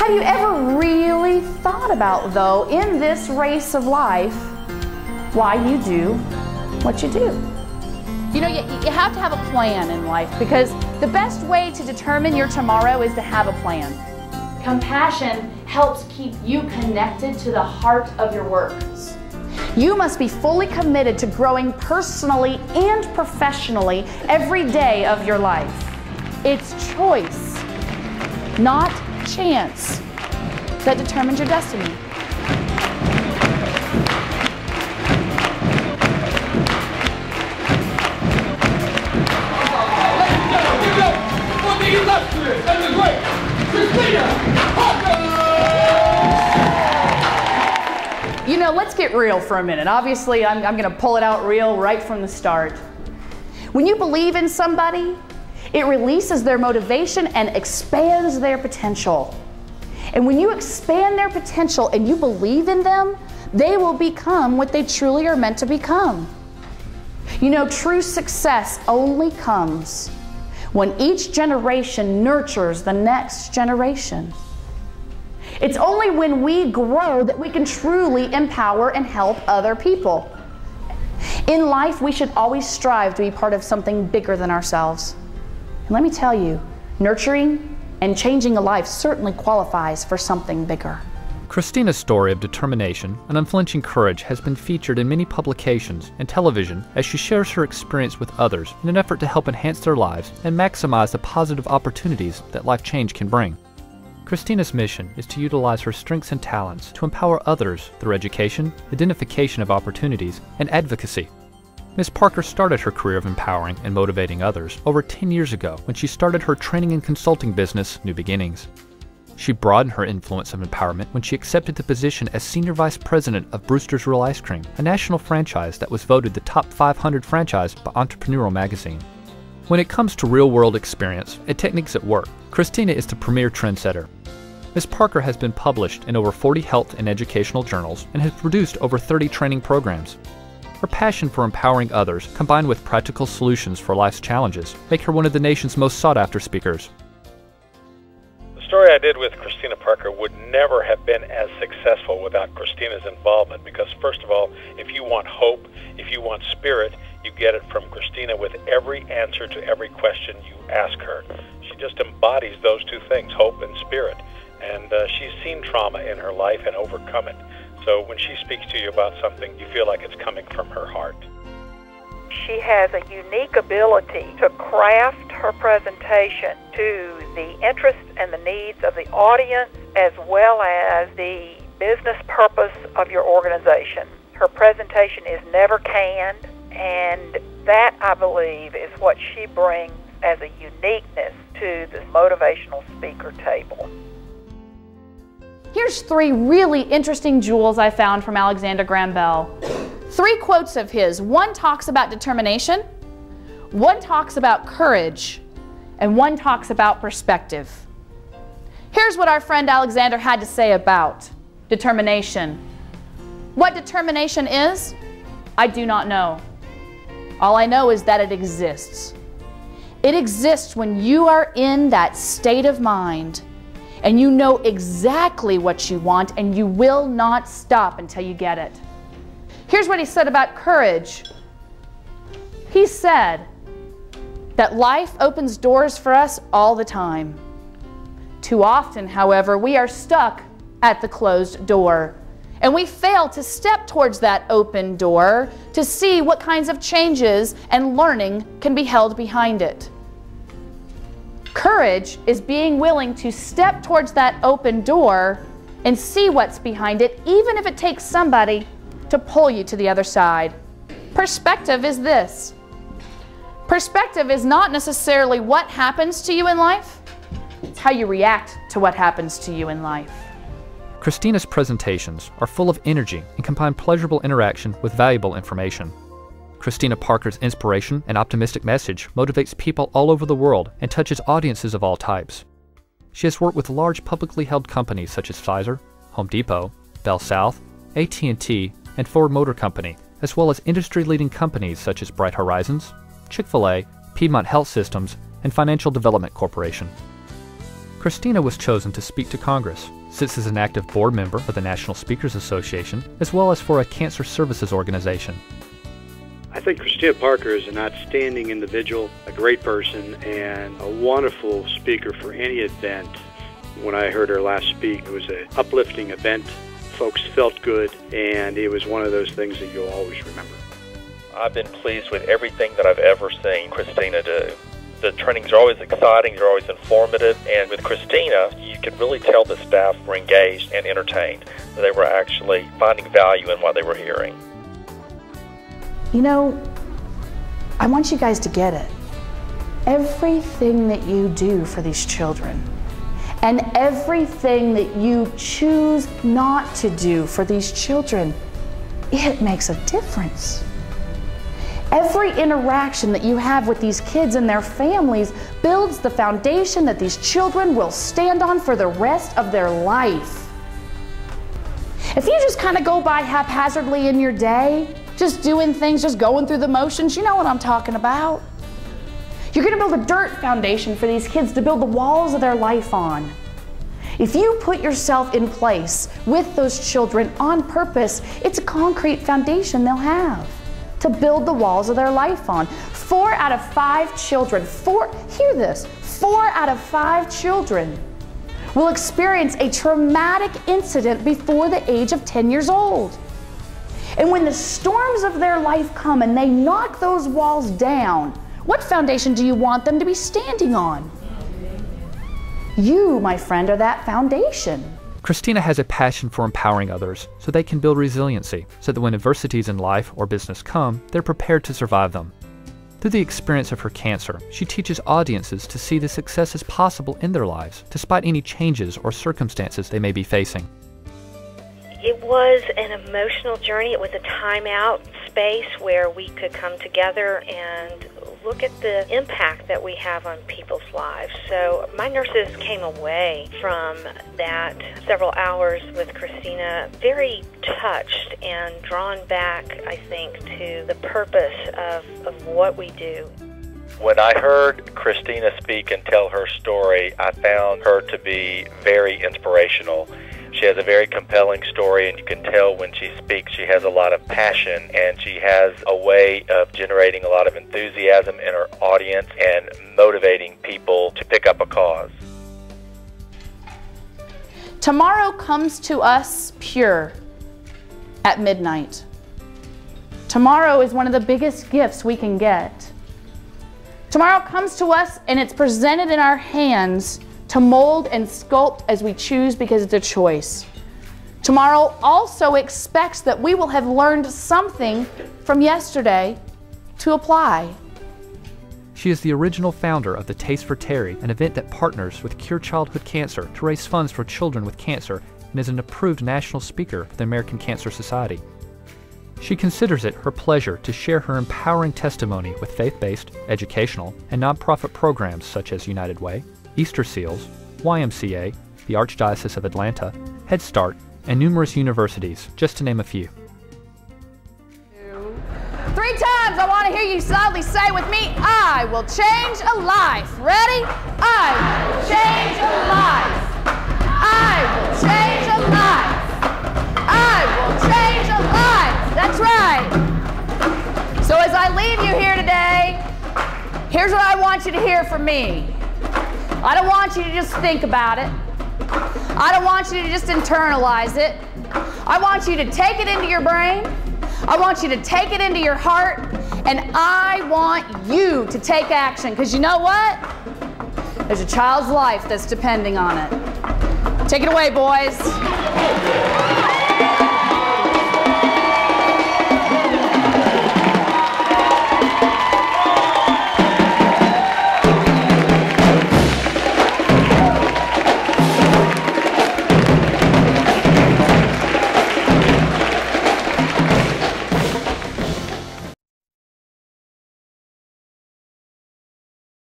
Have you ever really thought about, though, in this race of life, why you do what you do? You know, you have to have a plan in life, because the best way to determine your tomorrow is to have a plan. Compassion helps keep you connected to the heart of your work. You must be fully committed to growing personally and professionally every day of your life. It's choice, not chance, that determines your destiny. For the illustrious and the great Christina Parker! You know, let's get real for a minute. Obviously, I'm going to pull it out real right from the start. When you believe in somebody, it releases their motivation and expands their potential. And when you expand their potential and you believe in them, they will become what they truly are meant to become. You know, true success only comes when each generation nurtures the next generation. It's only when we grow that we can truly empower and help other people. In life, we should always strive to be part of something bigger than ourselves. And let me tell you, nurturing and changing a life certainly qualifies for something bigger. Christina's story of determination and unflinching courage has been featured in many publications and television as she shares her experience with others in an effort to help enhance their lives and maximize the positive opportunities that life change can bring. Christina's mission is to utilize her strengths and talents to empower others through education, identification of opportunities, and advocacy. Ms. Parker started her career of empowering and motivating others over 10 years ago when she started her training and consulting business, New Beginnings. She broadened her influence of empowerment when she accepted the position as Senior Vice President of Brewster's Real Ice Cream, a national franchise that was voted the top 500 franchise by Entrepreneurial magazine. When it comes to real-world experience and techniques at work, Christina is the premier trendsetter. Ms. Parker has been published in over 40 health and educational journals and has produced over 30 training programs. Her passion for empowering others, combined with practical solutions for life's challenges, make her one of the nation's most sought-after speakers. The story I did with Christina Parker would never have been as successful without Christina's involvement, because first of all, if you want hope, if you want spirit, you get it from Christina with every answer to every question you ask her. She just embodies those two things, hope and spirit. And she's seen trauma in her life and overcome it. So when she speaks to you about something, you feel like it's coming from her heart. She has a unique ability to craft her presentation to the interests and the needs of the audience, as well as the business purpose of your organization. Her presentation is never canned, and that, I believe, is what she brings as a uniqueness to the motivational speaker table. Here's 3 really interesting jewels I found from Alexander Graham Bell. 3 quotes of his. One talks about determination, one talks about courage, and one talks about perspective. Here's what our friend Alexander had to say about determination. What determination is, I do not know. All I know is that it exists. It exists when you are in that state of mind and you know exactly what you want, and you will not stop until you get it. Here's what he said about courage. He said that life opens doors for us all the time. Too often, however, we are stuck at the closed door, and we fail to step towards that open door to see what kinds of changes and learning can be held behind it. Courage is being willing to step towards that open door and see what's behind it, even if it takes somebody to pull you to the other side. Perspective is this. Perspective is not necessarily what happens to you in life, it's how you react to what happens to you in life. Christina's presentations are full of energy and combine pleasurable interaction with valuable information. Christina Parker's inspiration and optimistic message motivates people all over the world and touches audiences of all types. She has worked with large publicly held companies such as Pfizer, Home Depot, Bell South, AT&T, and Ford Motor Company, as well as industry-leading companies such as Bright Horizons, Chick-fil-A, Piedmont Health Systems, and Financial Development Corporation. Christina was chosen to speak to Congress, sits as an active board member of the National Speakers Association, as well as for a cancer services organization. I think Christina Parker is an outstanding individual, a great person, and a wonderful speaker for any event. When I heard her last speak, it was an uplifting event. Folks felt good, and it was one of those things that you'll always remember. I've been pleased with everything that I've ever seen Christina do. The trainings are always exciting, they're always informative, and with Christina, you could really tell the staff were engaged and entertained. They were actually finding value in what they were hearing. You know, I want you guys to get it. Everything that you do for these children, and everything that you choose not to do for these children, it makes a difference. Every interaction that you have with these kids and their families builds the foundation that these children will stand on for the rest of their life. If you just kind of go by haphazardly in your day, just doing things, just going through the motions, you know what I'm talking about. You're going to build a dirt foundation for these kids to build the walls of their life on. If you put yourself in place with those children on purpose, it's a concrete foundation they'll have to build the walls of their life on. 4 out of 5 children, hear this, 4 out of 5 children will experience a traumatic incident before the age of 10 years old. And when the storms of their life come and they knock those walls down, what foundation do you want them to be standing on? You, my friend, are that foundation. Christina has a passion for empowering others so they can build resiliency, so that when adversities in life or business come, they're prepared to survive them. Through the experience of her cancer, she teaches audiences to see the success is possible in their lives, despite any changes or circumstances they may be facing. It was an emotional journey. It was a time-out space where we could come together and look at the impact that we have on people's lives. So my nurses came away from that several hours with Christina very touched and drawn back, I think, to the purpose of what we do. When I heard Christina speak and tell her story, I found her to be very inspirational. She has a very compelling story, and you can tell when she speaks she has a lot of passion, and she has a way of generating a lot of enthusiasm in her audience and motivating people to pick up a cause. Tomorrow comes to us pure at midnight. Tomorrow is one of the biggest gifts we can get. Tomorrow comes to us and it's presented in our hands to mold and sculpt as we choose because it's a choice. Tomorrow also expects that we will have learned something from yesterday to apply. She is the original founder of the Taste for Terry, an event that partners with Cure Childhood Cancer to raise funds for children with cancer, and is an approved national speaker of the American Cancer Society. She considers it her pleasure to share her empowering testimony with faith-based, educational, and nonprofit programs such as United Way, Easter Seals, YMCA, the Archdiocese of Atlanta, Head Start, and numerous universities, just to name a few. 3 times I want to hear you loudly say with me, I will change a life. Ready? I will change a life. I will change a life. I will change a life. That's right. So as I leave you here today, here's what I want you to hear from me. I don't want you to just think about it. I don't want you to just internalize it. I want you to take it into your brain. I want you to take it into your heart. And I want you to take action. Because you know what? There's a child's life that's depending on it. Take it away, boys.